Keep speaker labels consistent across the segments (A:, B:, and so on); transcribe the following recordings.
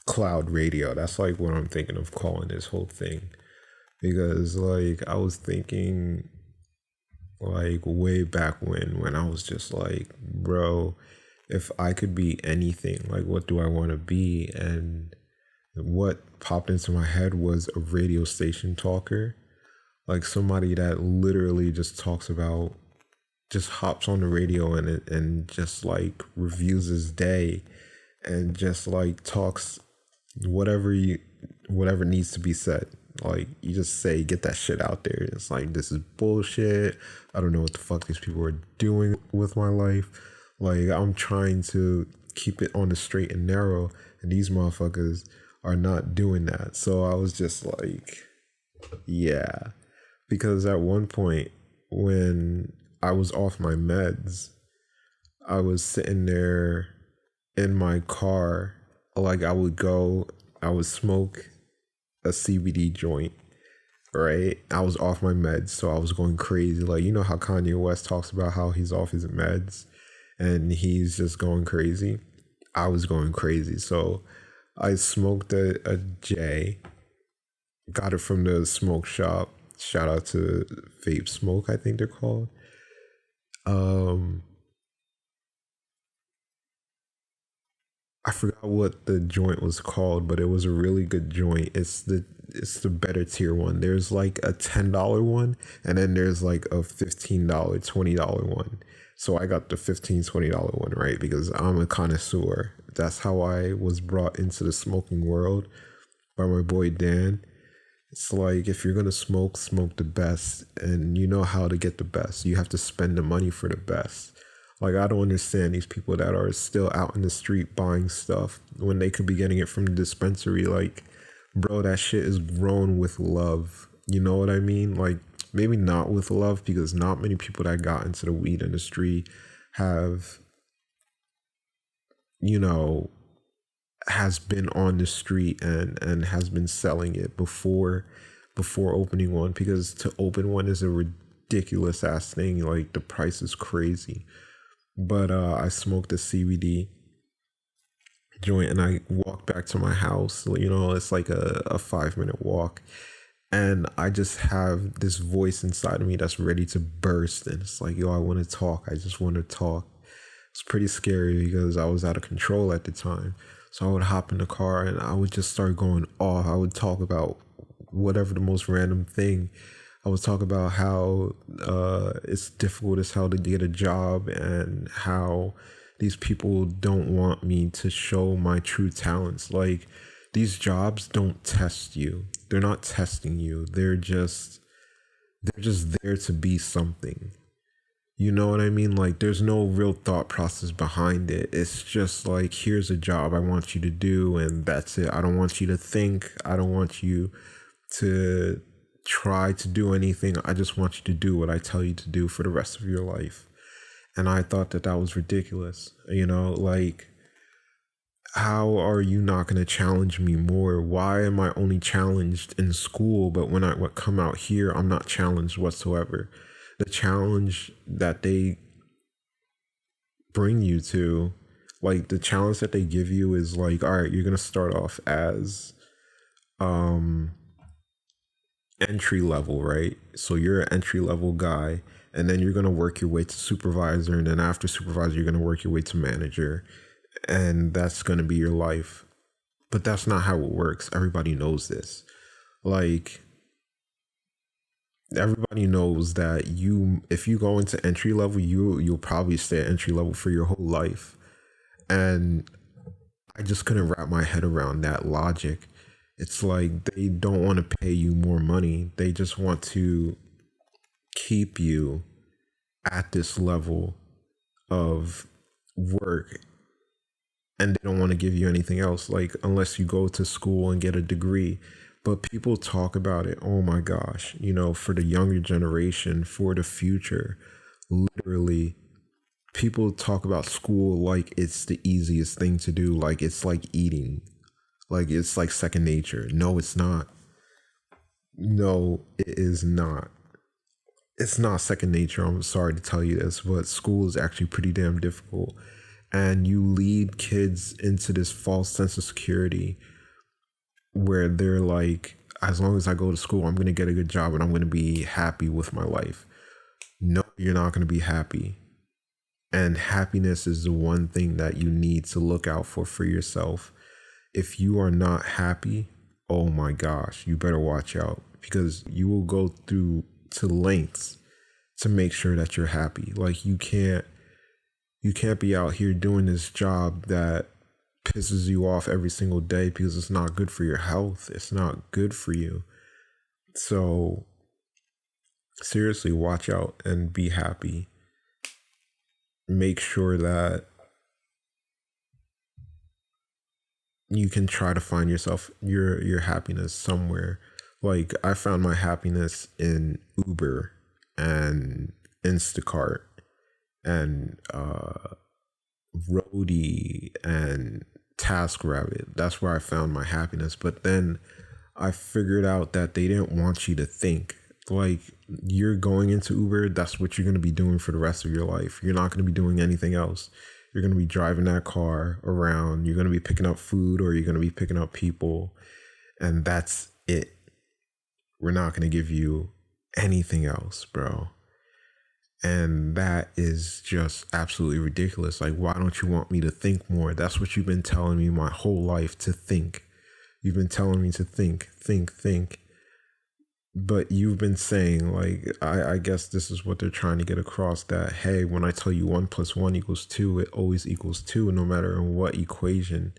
A: cloud radio. That's like what I'm thinking of calling this whole thing. Because like I was thinking like way back when I was just like, bro, if I could be anything, like what do I want to be? And what popped into my head was a radio station talker, like somebody that literally just talks about, just hops on the radio and just like reviews his day and just like talks whatever you whatever needs to be said. Like you just say, get that shit out there. It's like, this is bullshit. I don't know what the fuck these people are doing with my life. Like I'm trying to keep it on the straight and narrow, and these motherfuckers are not doing that. So I was just like, yeah. Because at one point when I was off my meds, I was sitting there in my car. Like I would smoke a CBD joint, right? I was off my meds, so I was going crazy. Like, you know how Kanye West talks about how he's off his meds and he's just going crazy? I was going crazy. So I smoked a J, got it from the smoke shop. Shout out to Vape Smoke, I think they're called. Um, I forgot what the joint was called, but it was a really good joint. It's the better tier one. There's like a $10 one, and then there's like a $15, $20 one. So I got the $15, $20 one, right? Because I'm a connoisseur. That's how I was brought into the smoking world by my boy Dan. It's like, if you're gonna smoke, smoke the best, and you know how to get the best. You have to spend the money for the best. Like, I don't understand these people that are still out in the street buying stuff when they could be getting it from the dispensary. Like, bro, that shit is grown with love. You know what I mean? Like, maybe not with love, because not many people that got into the weed industry have, you know, has been on the street and has been selling it before opening one, because to open one is a ridiculous ass thing. Like, the price is crazy. But I smoked a CBD joint and I walked back to my house. You know, it's like a 5 minute walk, and I just have this voice inside of me that's ready to burst, and it's like, yo, I want to talk. I just want to talk. It's pretty scary because I was out of control at the time. So I would hop in the car and I would just start going off. I would talk about whatever, the most random thing. I would talk about how it's difficult as hell to get a job, and how these people don't want me to show my true talents. Like, these jobs don't test you. They're not testing you. They're just there to be something. You know what I mean? Like, there's no real thought process behind it. It's just like, here's a job I want you to do, and that's it. I don't want you to think. I don't want you to try to do anything. I just want you to do what I tell you to do for the rest of your life. And I thought that that was ridiculous. You know, like, how are you not going to challenge me more? Why am I only challenged in school, but when I come out here, I'm not challenged whatsoever? The challenge that they bring you to, like, the challenge that they give you is like, all right, you're going to start off as entry level, right? So you're an entry level guy, and then you're going to work your way to supervisor, and then after supervisor, you're going to work your way to manager, and that's going to be your life. But that's not how it works. Everybody knows this. Like, everybody knows that if you go into entry level, you'll probably stay at entry level for your whole life. And I just couldn't wrap my head around that logic. It's like, they don't want to pay you more money. They just want to keep you at this level of work, and they don't want to give you anything else, like, unless you go to school and get a degree. But people talk about it, oh my gosh, you know, for the younger generation, for the future, literally, people talk about school like it's the easiest thing to do, like it's like eating, like it's like second nature. No, it's not. No, it is not. It's not second nature. I'm sorry to tell you this, but school is actually pretty damn difficult. And you lead kids into this false sense of security where they're like, as long as I go to school, I'm going to get a good job and I'm going to be happy with my life. No, you're not going to be happy. And happiness is the one thing that you need to look out for yourself. If you are not happy, oh my gosh, you better watch out, because you will go through to lengths to make sure that you're happy. Like you can't be out here doing this job that pisses you off every single day because it's not good for your health. It's not good for you. So seriously, watch out and be happy. Make sure that you can try to find yourself your happiness somewhere. Like I found my happiness in Uber and Instacart and Roadie and TaskRabbit. That's where I found my happiness. But then I figured out that they didn't want you to think. Like you're going into Uber, that's what you're going to be doing for the rest of your life. You're not going to be doing anything else. You're going to be driving that car around. You're going to be picking up food, or you're going to be picking up people. And that's it. We're not going to give you anything else, bro. And that is just absolutely ridiculous. Like, why don't you want me to think more? That's what you've been telling me my whole life, to think. You've been telling me to think. But you've been saying, like, I guess this is what they're trying to get across, that, hey, when I tell you 1 + 1 = 2, it always equals 2. No matter in what equation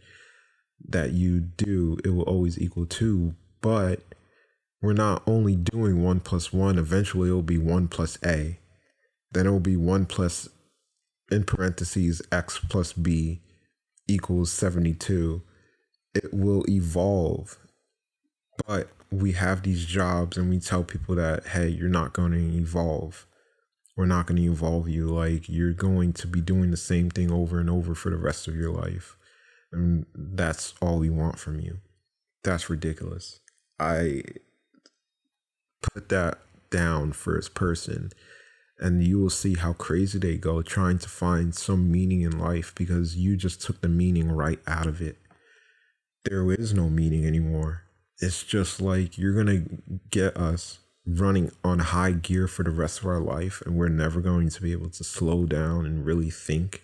A: that you do, it will always equal 2. But we're not only doing 1 + 1. Eventually, it will be 1 + A. Then it will be 1 plus, in parentheses, X + B = 72. It will evolve. But we have these jobs and we tell people that, hey, you're not going to evolve. We're not going to evolve you. Like, you're going to be doing the same thing over and over for the rest of your life. And that's all we want from you. That's ridiculous. I put that down first person, and you will see how crazy they go trying to find some meaning in life, because you just took the meaning right out of it. There is no meaning anymore. It's just like you're going to get us running on high gear for the rest of our life, and we're never going to be able to slow down and really think.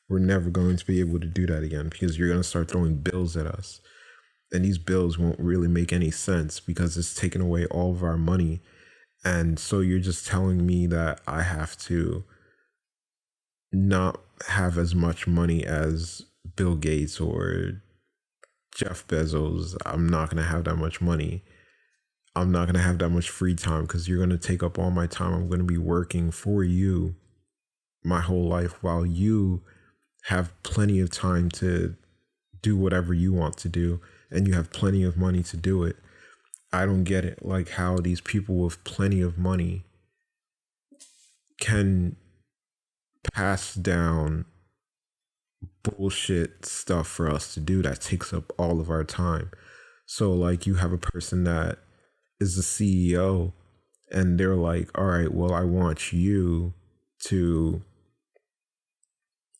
A: We're never going to be able to do that again, because you're going to start throwing bills at us. And these bills won't really make any sense because it's taking away all of our money. And so you're just telling me that I have to not have as much money as Bill Gates or Jeff Bezos. I'm not going to have that much money. I'm not going to have that much free time because you're going to take up all my time. I'm going to be working for you my whole life while you have plenty of time to do whatever you want to do, and you have plenty of money to do it. I don't get it. Like how these people with plenty of money can pass down bullshit stuff for us to do that takes up all of our time. So like you have a person that is the CEO and they're like, all right, well, I want you to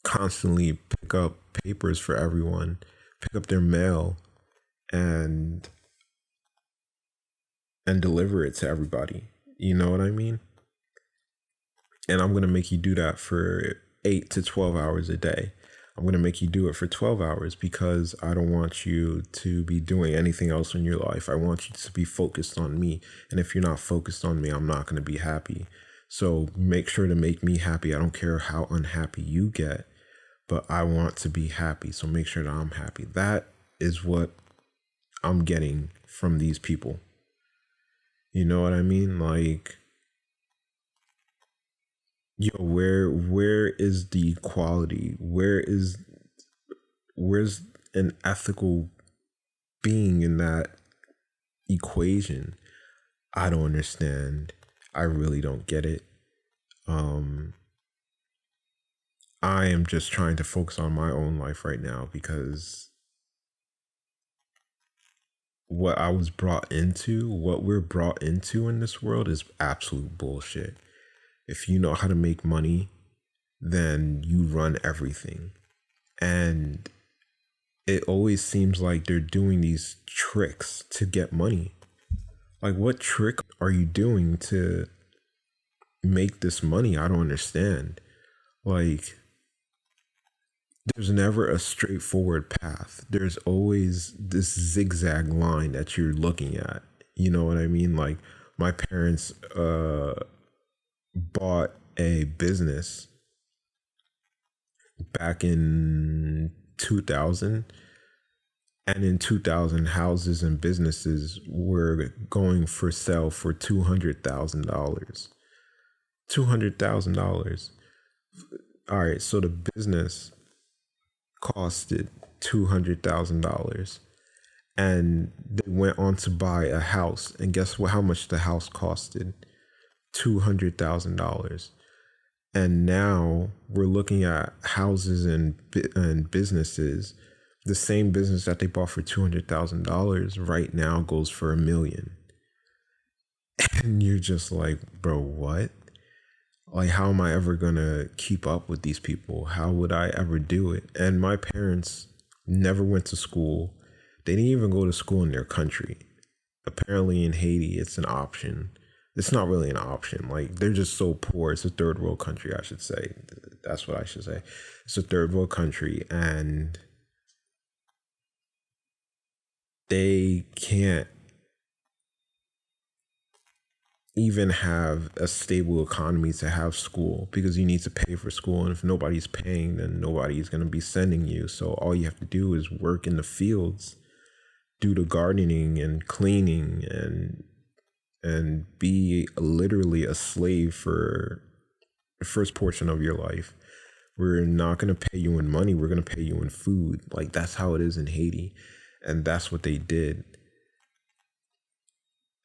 A: constantly pick up papers for everyone, pick up their mail and deliver it to everybody. You know what I mean? And I'm going to make you do that for 8 to 12 hours a day. I'm going to make you do it for 12 hours because I don't want you to be doing anything else in your life. I want you to be focused on me. And if you're not focused on me, I'm not going to be happy. So make sure to make me happy. I don't care how unhappy you get, but I want to be happy. So make sure that I'm happy. That is what I'm getting from these people. You know what I mean? Like, yo, where is the equality? Where's an ethical being in that equation? I don't understand. I really don't get it. I am just trying to focus on my own life right now because what we're brought into in this world is absolute bullshit. If you know how to make money, then you run everything. And it always seems like they're doing these tricks to get money. Like, what trick are you doing to make this money? I don't understand. Like, there's never a straightforward path. There's always this zigzag line that you're looking at. You know what I mean? Like, my parents bought a business back in 2000. And in 2000, houses and businesses were going for sale for $200,000. $200,000. All right, so the business costed $200,000, and they went on to buy a house. And guess what? How much the house costed? $200,000. And now we're looking at houses and businesses. The same business that they bought for $200,000 right now goes for $1 million. And you're just like, bro, what? Like, how am I ever gonna keep up with these people? How would I ever do it? And my parents never went to school. They didn't even go to school in their country. Apparently in Haiti, it's an option. It's not really an option. Like, they're just so poor. It's a third world country, I should say. That's what I should say. It's a third world country, and they can't even have a stable economy to have school, because you need to pay for school. And if nobody's paying, then nobody's going to be sending you. So all you have to do is work in the fields, do the gardening and cleaning, and be literally a slave for the first portion of your life. We're not going to pay you in money. We're going to pay you in food. Like, that's how it is in Haiti. And that's what they did.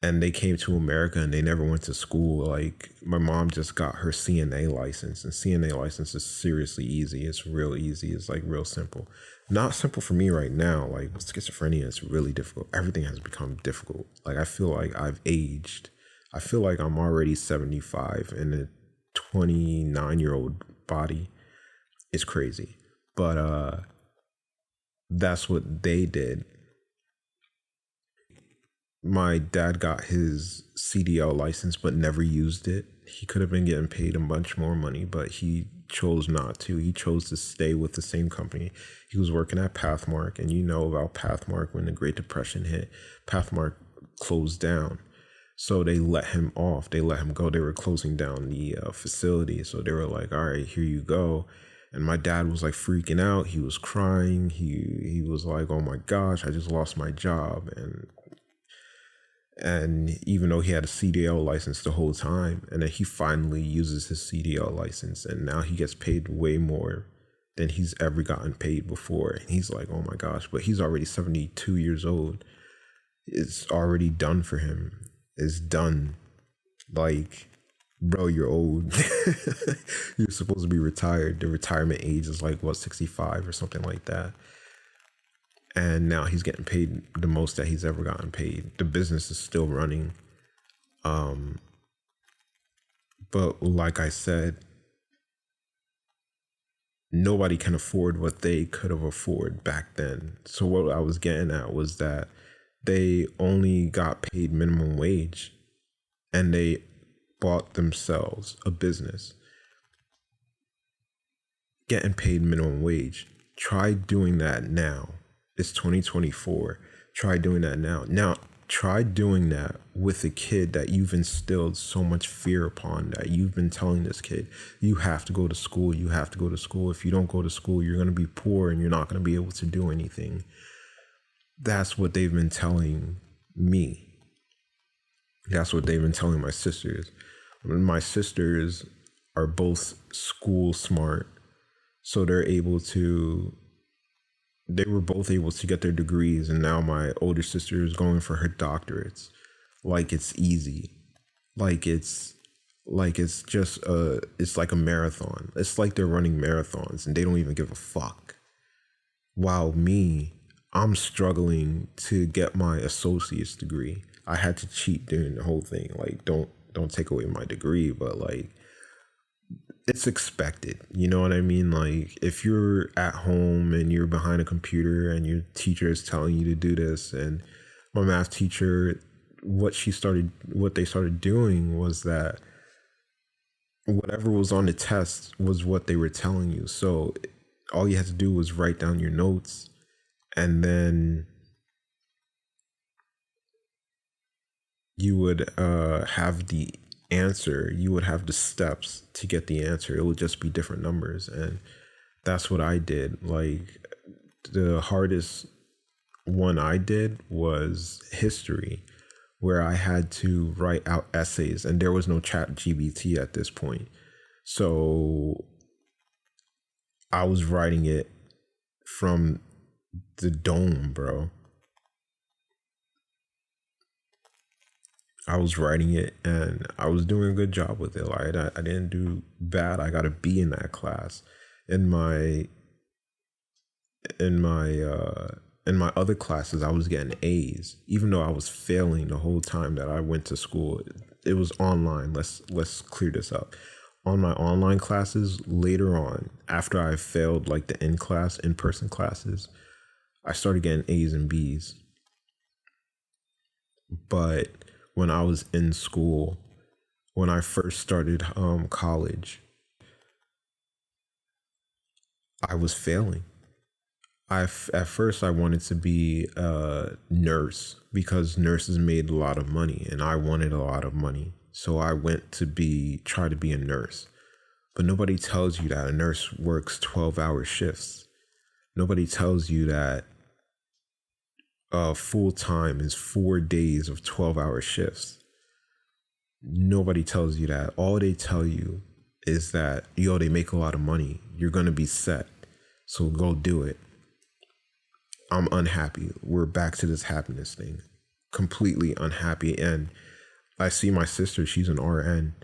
A: And they came to America and they never went to school. Like, my mom just got her CNA license, and CNA license is seriously easy. It's real easy. It's like real simple. Not simple for me right now. Like, with schizophrenia, it's really difficult. Everything has become difficult. Like, I feel like I've aged. I feel like I'm already 75 in a 29-year-old body. It's crazy. But that's what they did. My dad got his CDL license but never used it. He could have been getting paid a bunch more money, but he chose not to. He chose to stay with the same company. He was working at Pathmark, and you know about Pathmark. When the Great Depression hit, Pathmark closed down. So they let him off. They let him go. They were closing down the facility. So they were like, all right, here you go. And my dad was like freaking out. He was crying. He was like, oh my gosh, I just lost my job. And even though he had a CDL license the whole time, and then he finally uses his CDL license, and now he gets paid way more than he's ever gotten paid before. And he's like, oh my gosh, but he's already 72 years old. It's already done for him. It's done. Like, bro, you're old. You're supposed to be retired. The retirement age is like, what, 65 or something like that. And now he's getting paid the most that he's ever gotten paid. The business is still running. But like I said, nobody can afford what they could have afforded back then. So what I was getting at was that they only got paid minimum wage, and they bought themselves a business getting paid minimum wage. Try doing that now. It's 2024. Try doing that now. Now, try doing that with a kid that you've instilled so much fear upon, that you've been telling this kid, you have to go to school. You have to go to school. If you don't go to school, you're going to be poor and you're not going to be able to do anything. That's what they've been telling me. That's what they've been telling my sisters. My sisters are both school smart, so they were both able to get their degrees, and now my older sister is going for her doctorates. Like, it's easy. It's like a marathon. It's like they're running marathons and they don't even give a fuck. While me, I'm struggling to get my associate's degree. I had to cheat during the whole thing. Like, don't take away my degree, but like, it's expected. You know what I mean? Like if you're at home and you're behind a computer and your teacher is telling you to do this, and my math teacher, what they started doing was that whatever was on the test was what they were telling you. So all you had to do was write down your notes, and then you would have the answer. You would have the steps to get the answer. It would just be different numbers. And that's what I did. Like the hardest one I did was history, where I had to write out essays, and there was no chat GBT at this point. So I was writing it from the dome, bro. I was writing it and I was doing a good job with it. Like I didn't do bad. I got a B in that class. In my in my in my other classes, I was getting A's, even though I was failing the whole time that I went to school. It was online. Let's clear this up. On my online classes later on, after I failed like the in-person classes, I started getting A's and B's. But when I was in school, when I first started college, I was failing. At first I wanted to be a nurse because nurses made a lot of money and I wanted a lot of money. So I went to try to be a nurse. But nobody tells you that a nurse works 12-hour shifts. Nobody tells you that full time is 4 days of 12-hour shifts. Nobody tells you that. All they tell you is that, they make a lot of money. You're going to be set. So go do it. I'm unhappy. We're back to this happiness thing. Completely unhappy. And I see my sister, she's an RN.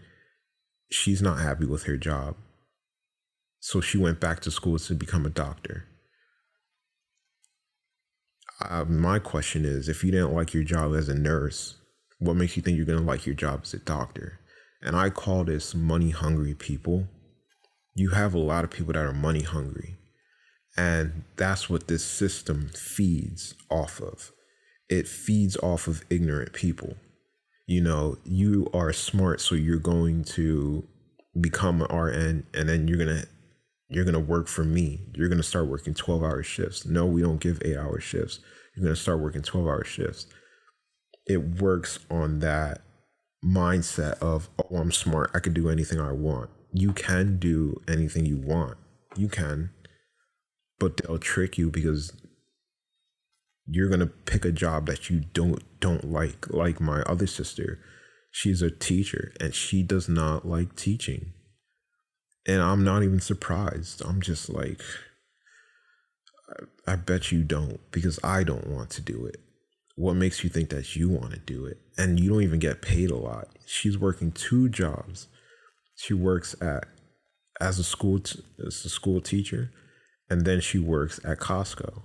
A: She's not happy with her job. So she went back to school to become a doctor. My question is, if you didn't like your job as a nurse, what makes you think you're going to like your job as a doctor? And I call this money hungry people. You have a lot of people that are money hungry. And that's what this system feeds off of. It feeds off of ignorant people. You are smart, so you're going to become an RN, and then you're gonna work for me. You're gonna start working 12-hour shifts. No, we don't give 8-hour shifts. You're gonna start working 12-hour shifts. It works on that mindset of, oh, I'm smart. I can do anything I want. You can do anything you want. You can. But they'll trick you because you're going to pick a job that you don't like. Like my other sister, she's a teacher and she does not like teaching. And I'm not even surprised. I'm just like, I bet you don't, because I don't want to do it. What makes you think that you want to do it? And you don't even get paid a lot. She's working 2 jobs. She works as a school teacher, and then she works at Costco.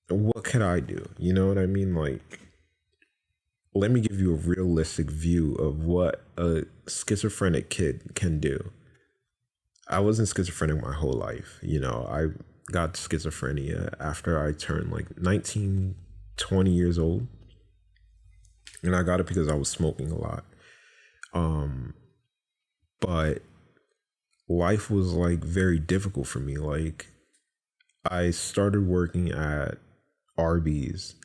A: What could I do? You know what I mean? Like, let me give you a realistic view of what a schizophrenic kid can do. I wasn't schizophrenic my whole life. I got schizophrenia after I turned like 19, 20 years old. And I got it because I was smoking a lot. But life was like very difficult for me. Like, I started working at Arby's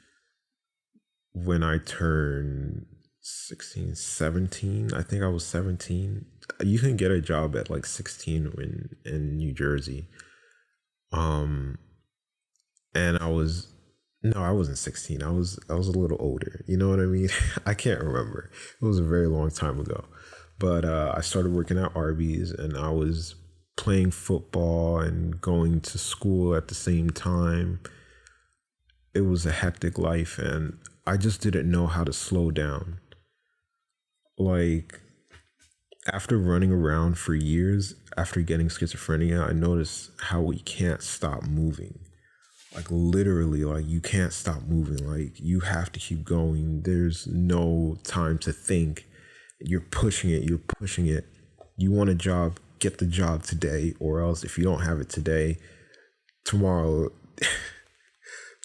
A: when I turned 16, 17. I think I was 17. You can get a job at like 16 in New Jersey. And I wasn't 16. I was a little older. You know what I mean? I can't remember. It was a very long time ago. But I started working at Arby's, and I was playing football and going to school at the same time. It was a hectic life, and I just didn't know how to slow down. Like, after running around for years, after getting schizophrenia, I noticed how we can't stop moving. Like, literally, like, you can't stop moving. Like, you have to keep going. There's no time to think. You're pushing it, you're pushing it. You want a job, get the job today, or else if you don't have it today, tomorrow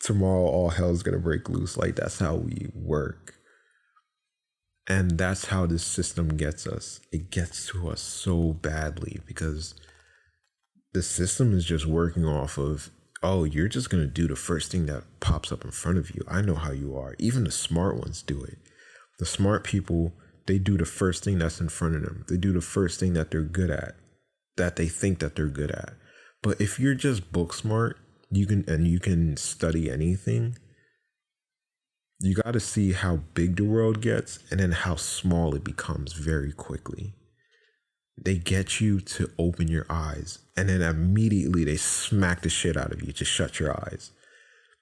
A: tomorrow all hell's gonna break loose. Like, that's how we work. And that's how this system gets us. It gets to us so badly because the system is just working off of, oh, you're just going to do the first thing that pops up in front of you. I know how you are. Even the smart ones do it. The smart people, they do the first thing that's in front of them. They do the first thing that they're good at, that they think that they're good at. But if you're just book smart, you can study anything. You got to see how big the world gets and then how small it becomes very quickly. They get you to open your eyes and then immediately they smack the shit out of you to shut your eyes.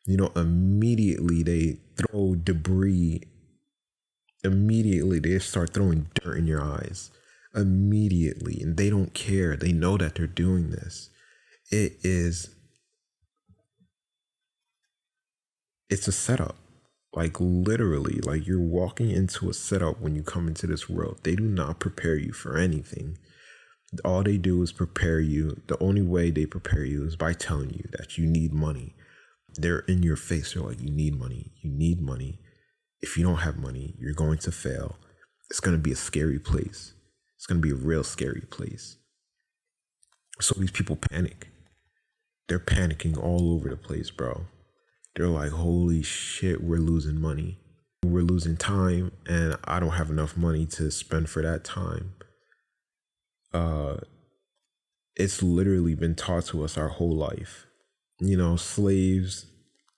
A: Immediately they throw debris. Immediately they start throwing dirt in your eyes. Immediately. And they don't care. They know that they're doing this. It's a setup. Like, literally, like, you're walking into a setup when you come into this world. They do not prepare you for anything. All they do is prepare you. The only way they prepare you is by telling you that you need money. They're in your face. They're like, you need money. You need money. If you don't have money, you're going to fail. It's going to be a scary place. It's going to be a real scary place. So these people panic. They're panicking all over the place, bro. They're like, holy shit, we're losing money. We're losing time, and I don't have enough money to spend for that time. It's literally been taught to us our whole life. Slaves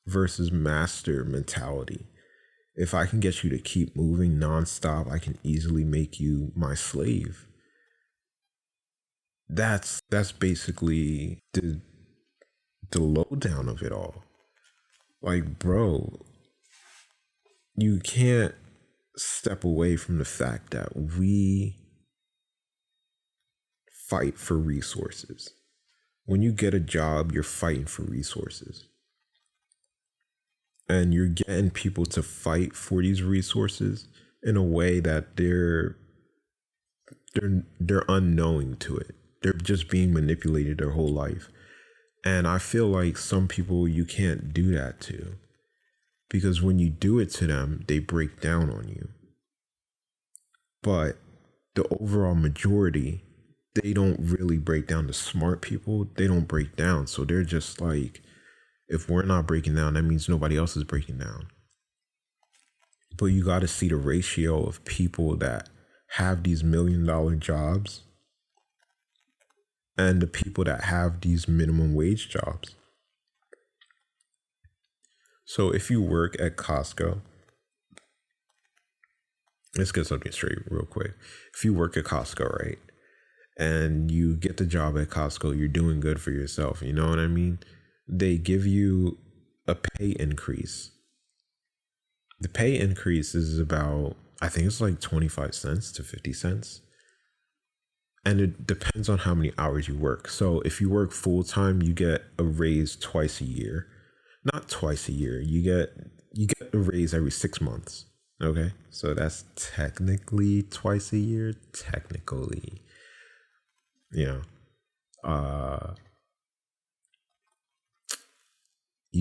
A: versus master mentality. If I can get you to keep moving nonstop, I can easily make you my slave. That's basically the lowdown of it all. Like, bro, you can't step away from the fact that we fight for resources. When you get a job, you're fighting for resources. And you're getting people to fight for these resources in a way that they're unknowing to it. They're just being manipulated their whole life. And I feel like some people you can't do that to, because when you do it to them, they break down on you. But the overall majority, they don't really break down. The smart people, they don't break down. So they're just like, if we're not breaking down, that means nobody else is breaking down. But you got to see the ratio of people that have these $1 million jobs and the people that have these minimum wage jobs. So if you work at Costco, let's get something straight real quick. If you work at Costco, right, and you get the job at Costco, you're doing good for yourself. You know what I mean? They give you a pay increase. The pay increase is about, I think it's like 25 cents to 50 cents. And it depends on how many hours you work. So if you work full time, you get a raise twice a year. Not twice a year. You get a raise every 6 months. Okay? So that's technically twice a year. Technically. You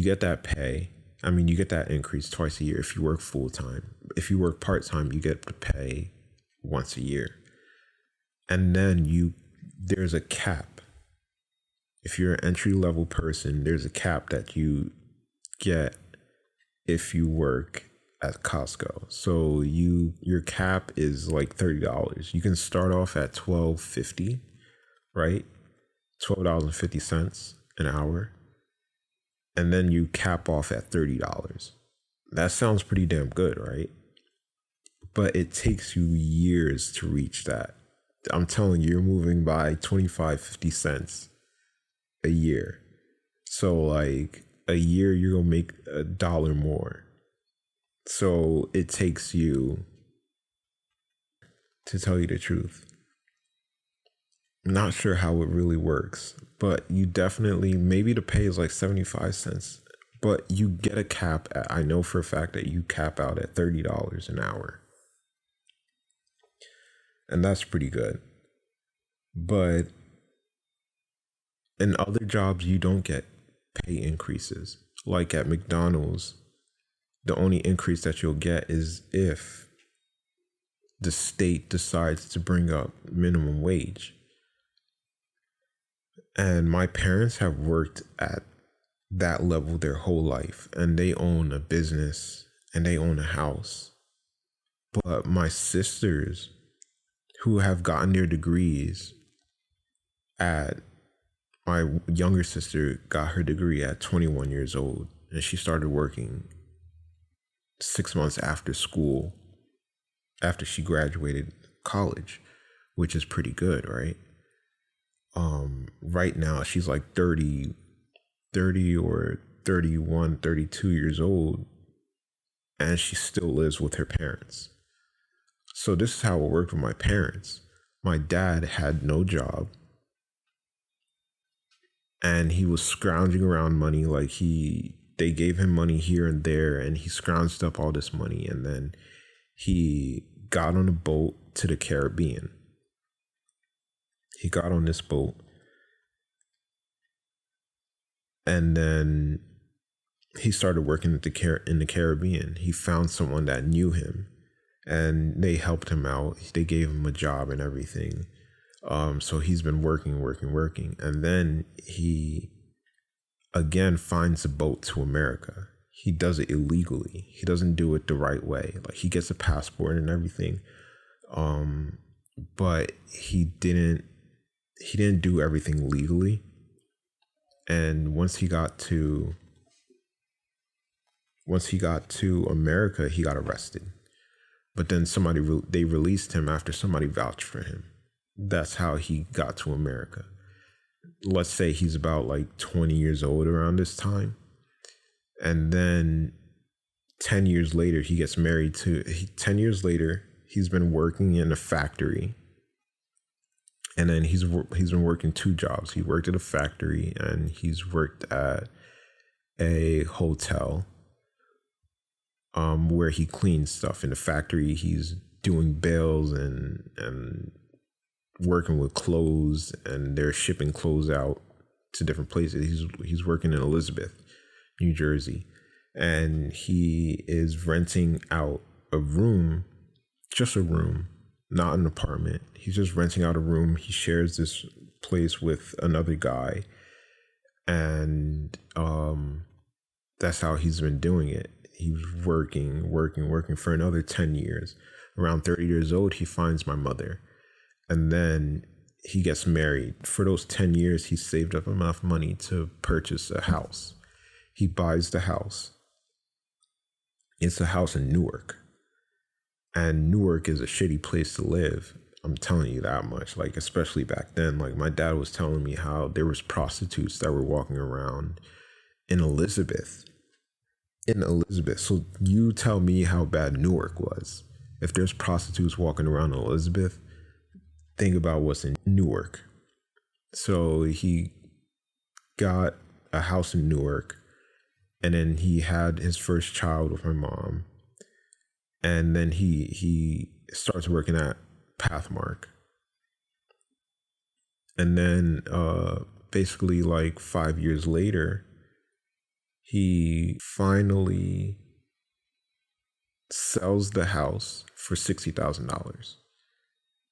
A: get that pay. I mean, you get that increase twice a year if you work full time. If you work part time, you get the pay once a year. And then there's a cap. If you're an entry level person, there's a cap that you get if you work at Costco. So your cap is like $30. You can start off at $12.50, right? $12.50 an hour. And then you cap off at $30. That sounds pretty damn good, right? But it takes you years to reach that. I'm telling you, you're moving by 25, 50 cents a year. So like a year, you're going to make $1 more. So it takes you, to tell you the truth, I'm not sure how it really works, but you definitely, maybe the pay is like 75 cents, but you get a cap at, I know for a fact that you cap out at $30 an hour. and that's pretty good. But in other jobs, you don't get pay increases. Like at McDonald's, the only increase that you'll get is if the state decides to bring up minimum wage. And my parents have worked at that level their whole life, and they own a business and they own a house. But my sisters, who have gotten their degrees at, my younger sister got her degree at 21 years old, and she started working 6 months after school, after she graduated college, which is pretty good, right? Right now she's like 30 or 31, 32 years old, and she still lives with her parents. So this is how it worked with my parents. My dad had no job, and he was scrounging around money. Like they gave him money here and there, and he scrounged up all this money, and then he got on a boat to the Caribbean. He got on this boat, and then he started working in the Caribbean. He found someone that knew him, and they helped him out. They gave him a job and everything. So he's been working. And then he again finds a boat to America. He does it illegally. He doesn't do it the right way. Like, he gets a passport and everything. But he didn't do everything legally. And once he got to America, he got arrested. But then they released him after somebody vouched for him. That's how he got to America. Let's say he's about like 20 years old around this time. And then 10 years later, he gets married to, 10 years later, he's been working in a factory. And then he's been working 2 jobs. He worked at a factory, and he's worked at a hotel, where he cleans stuff. In the factory, he's doing bales and working with clothes, and they're shipping clothes out to different places. He's working in Elizabeth, New Jersey, and he is renting out a room, just a room, not an apartment. He's just renting out a room. He shares this place with another guy, and that's how he's been doing it. He was working for another 10 years. Around 30 years old, he finds my mother. And then he gets married. For those 10 years, he saved up enough money to purchase a house. He buys the house. It's a house in Newark. And Newark is a shitty place to live. I'm telling you that much. Like, especially back then, like, my dad was telling me how there was prostitutes that were walking around in Elizabeth. So you tell me how bad Newark was. If there's prostitutes walking around in Elizabeth, think about what's in Newark. So he got a house in Newark, and then he had his first child with my mom. And then he starts working at Pathmark. And then basically like 5 years later, he finally sells the house for $60,000.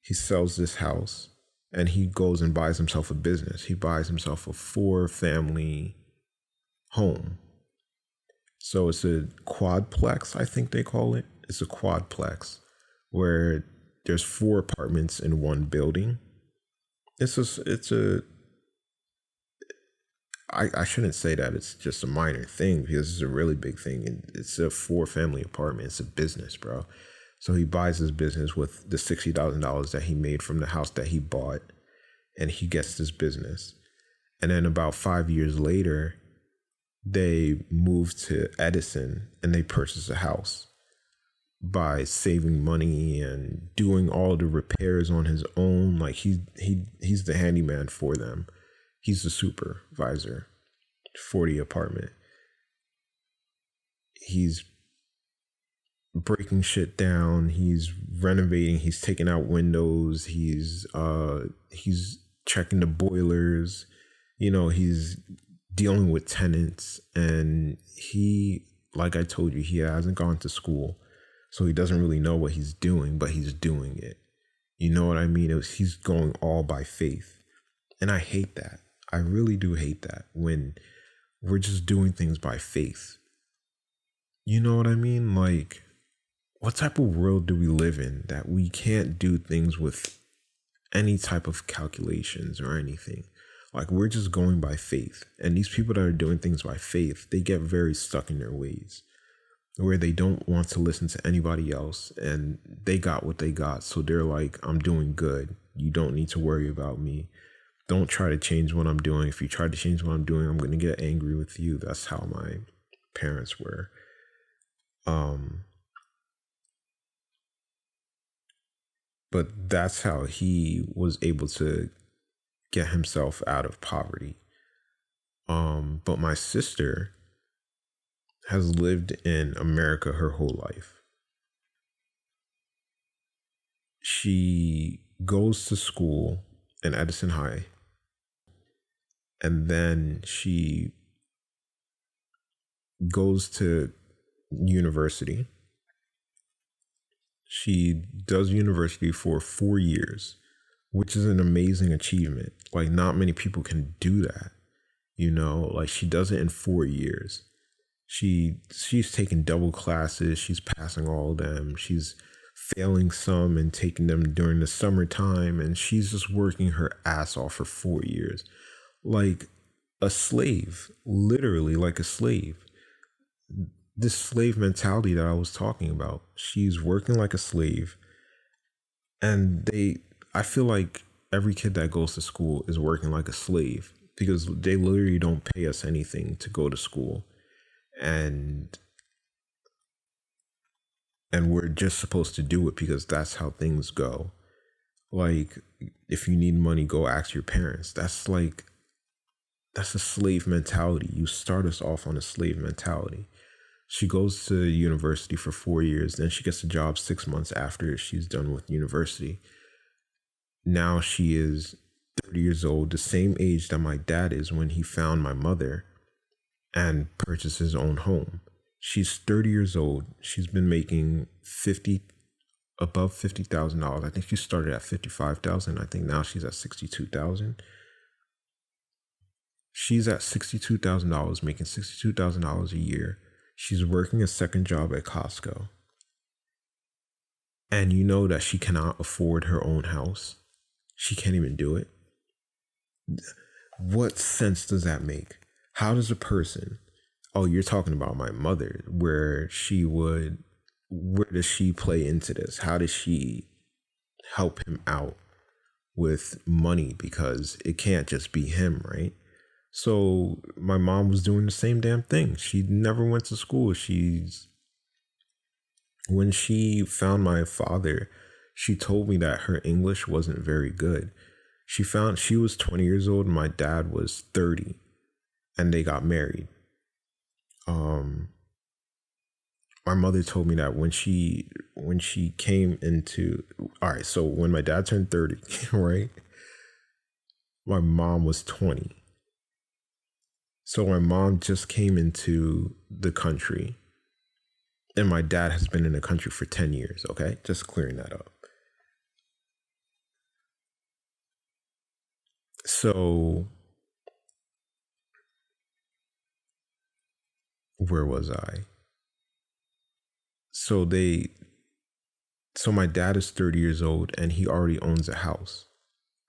A: He sells this house, and he goes and buys himself a business. He buys himself a 4-family home. So it's a quadplex, I think they call it. It's a quadplex where there's 4 apartments in one building. I shouldn't say that it's just a minor thing, because it's a really big thing. And it's a 4-family apartment. It's a business, bro. So he buys his business with the $60,000 that he made from the house that he bought, and he gets this business. And then about 5 years later, they moved to Edison, and they purchased a house by saving money and doing all the repairs on his own. Like, he's the handyman for them. He's the supervisor for the apartment. He's breaking shit down. He's renovating. He's taking out windows. He's checking the boilers. He's dealing with tenants, and like I told you, he hasn't gone to school, so he doesn't really know what he's doing, but he's doing it. You know what I mean? He's going all by faith, and I hate that. I really do hate that when we're just doing things by faith. You know what I mean? Like, what type of world do we live in that we can't do things with any type of calculations or anything? Like, we're just going by faith. And these people that are doing things by faith, they get very stuck in their ways, where they don't want to listen to anybody else, and they got what they got. So they're like, I'm doing good. You don't need to worry about me. Don't try to change what I'm doing. If you try to change what I'm doing, I'm going to get angry with you. That's how my parents were. But that's how he was able to get himself out of poverty. But my sister has lived in America her whole life. She goes to school in Edison High, and then she goes to university. She does university for 4 years, which is an amazing achievement. Like, not many people can do that. Like, she does it in 4 years. She's taking double classes. She's passing all of them. She's failing some and taking them during the summertime. And she's just working her ass off for 4 years. Like a slave, literally like a slave. This slave mentality that I was talking about. She's working like a slave. And I feel like every kid that goes to school is working like a slave, because they literally don't pay us anything to go to school. And we're just supposed to do it because that's how things go. Like, if you need money, go ask your parents. That's a slave mentality. You start us off on a slave mentality. She goes to university for 4 years. Then she gets a job 6 months after she's done with university. Now she is 30 years old, the same age that my dad is when he found my mother and purchased his own home. She's 30 years old. She's been making above $50,000. I think she started at $55,000. I think now she's at $62,000. She's at $62,000, making $62,000 a year. She's working a second job at Costco. And you know that she cannot afford her own house. She can't even do it. What sense does that make? How does a person, oh, you're talking about my mother, where does she play into this? How does she help him out with money? Because it can't just be him, right? So my mom was doing the same damn thing. She never went to school. When she found my father, she told me that her English wasn't very good. She was 20 years old and my dad was 30, and they got married. My mother told me that when she came into, all right, so when my dad turned 30, right, my mom was 20. So my mom just came into the country, and my dad has been in the country for 10 years, okay? Just clearing that up. So where was I? So my dad is 30 years old and he already owns a house.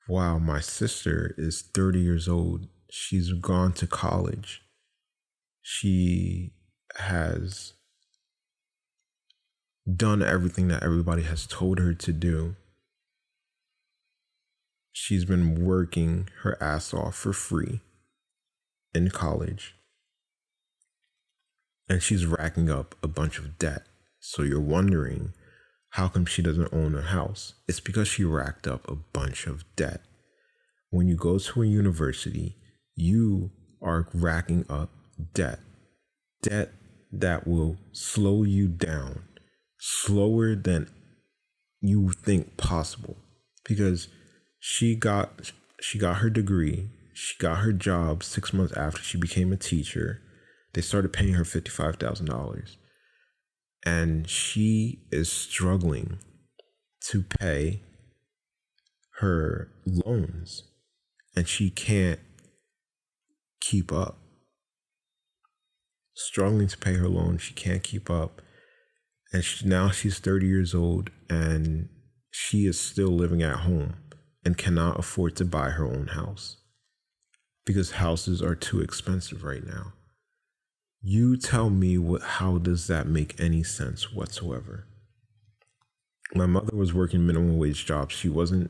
A: While my sister is 30 years old. She's gone to college. She has done everything that everybody has told her to do. She's been working her ass off for free in college. And she's racking up a bunch of debt. So you're wondering, how come she doesn't own a house? It's because she racked up a bunch of debt. When you go to a university, you are racking up debt that will slow you down. slower than you think possible, because she got she got her degree, she got her job 6 months after she became a teacher. They started paying her $55,000, and she is struggling to pay her loans, and she can't keep up. Struggling to pay her loan, she can't keep up, and now she's 30 years old, and she is still living at home and cannot afford to buy her own house because houses are too expensive right now. You tell me, how does that make any sense whatsoever? My mother was working minimum wage jobs. It wasn't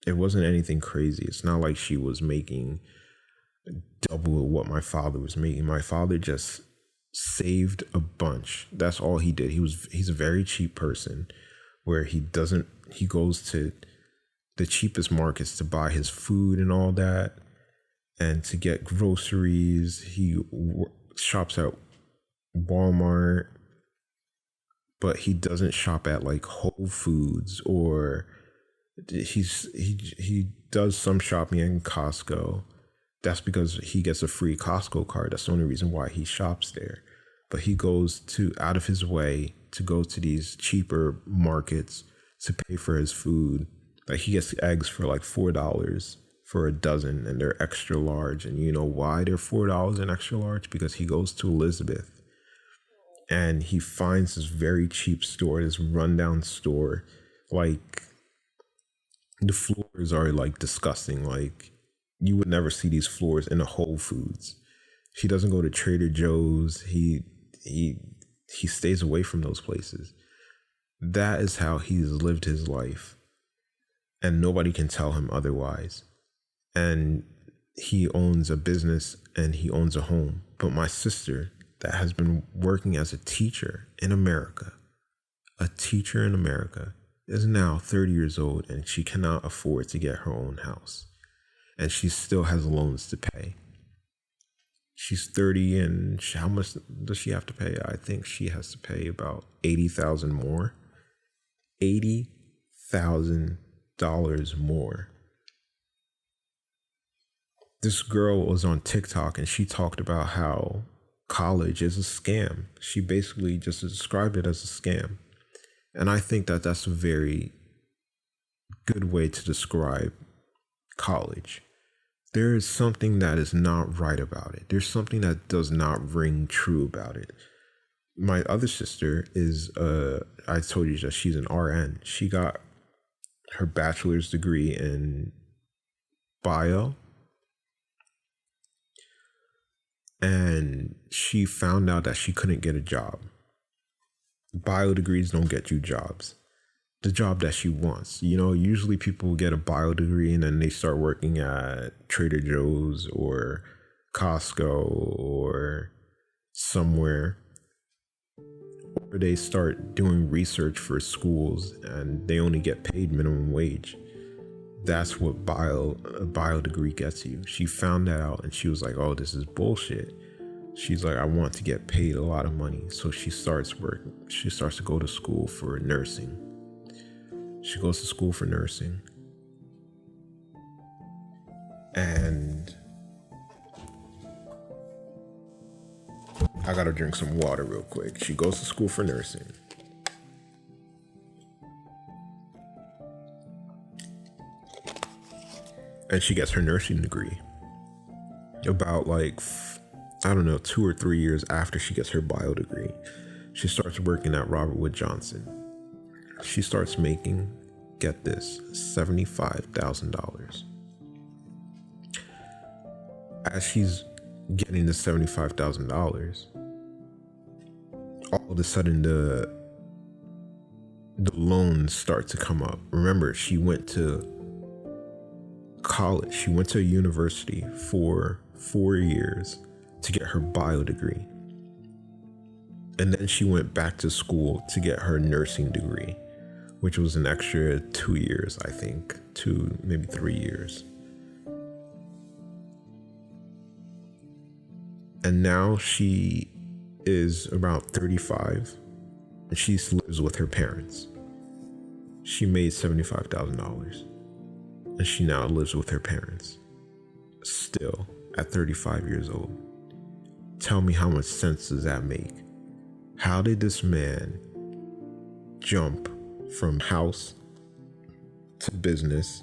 A: anything crazy. It's not like she was making double what my father was making. My father just saved a bunch. That's all he did. He's a very cheap person, where he goes to the cheapest markets to buy his food and all that, and to get groceries. He shops at Walmart, but he doesn't shop at like Whole Foods, or he does some shopping in Costco. That's because he gets a free Costco card. That's the only reason why he shops there. But he goes out of his way to go to these cheaper markets to pay for his food. Like, he gets eggs for like $4 for a dozen, and they're extra large. And you know why they're $4 and extra large? Because he goes to Elizabeth and he finds this very cheap store, this rundown store. Like, the floors are like disgusting. Like, you would never see these floors in a Whole Foods. He doesn't go to Trader Joe's. He stays away from those places. That is how he's lived his life, and nobody can tell him otherwise. And he owns a business and he owns a home. But my sister, that has been working as a teacher in America, is now 30 years old, and she cannot afford to get her own house. And she still has loans to pay. She's 30, and how much does she have to pay? I think she has to pay about $80,000 more. $80,000 more. This girl was on TikTok, and she talked about how college is a scam. She basically just described it as a scam. And I think that that's a very good way to describe college. There is something that is not right about it. There's something that does not ring true about it. My other sister is, I told you that she's an RN. She got her bachelor's degree in bio. And she found out that she couldn't get a job. Bio degrees don't get you jobs. The job that she wants. You know, usually people get a bio degree and then they start working at Trader Joe's or Costco or somewhere. Or they start doing research for schools and they only get paid minimum wage. That's what a bio degree gets you. She found that out and she was like, oh, this is bullshit. She's like, I want to get paid a lot of money. So she starts working. She starts to go to school for nursing. She goes to school for nursing. And I gotta drink some water real quick. She goes to school for nursing. And she gets her nursing degree. About 2 or 3 years after she gets her bio degree, she starts working at Robert Wood Johnson. She starts making, get this, $75,000. As she's getting the $75,000, all of a sudden the loans start to come up. Remember, she went to college. She went to a university for 4 years to get her bio degree. And then she went back to school to get her nursing degree, which was an extra 2 years, I think, 2, maybe 3 years. And now she is about 35. and she lives with her parents. She made $75,000 and she now lives with her parents. Still at 35 years old. Tell me, how much sense does that make? How did this man jump from house to business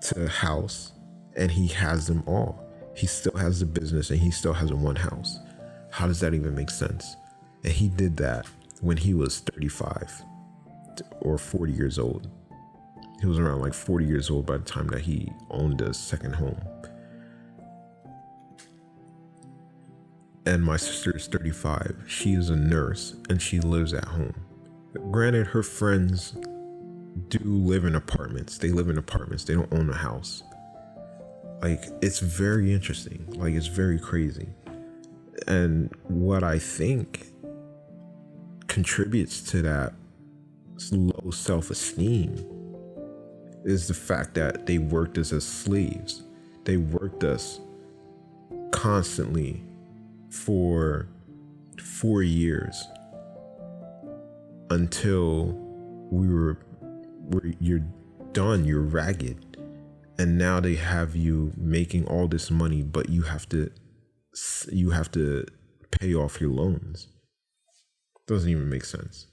A: to house, and he has them all? He still has the business and he still has one house. How does that even make sense? And he did that when he was 35 or 40 years old. He was around like 40 years old by the time that he owned a second home. And my sister is 35. She is a nurse and she lives at home. Granted, her friends do live in apartments. They live in apartments. They don't own a house. Like, it's very interesting. Like, it's very crazy. And what I think contributes to that low self-esteem is the fact that they worked us as slaves. They worked us constantly for 4 years until you're done, you're ragged. And now they have you making all this money, but you have to pay off your loans. Doesn't even make sense.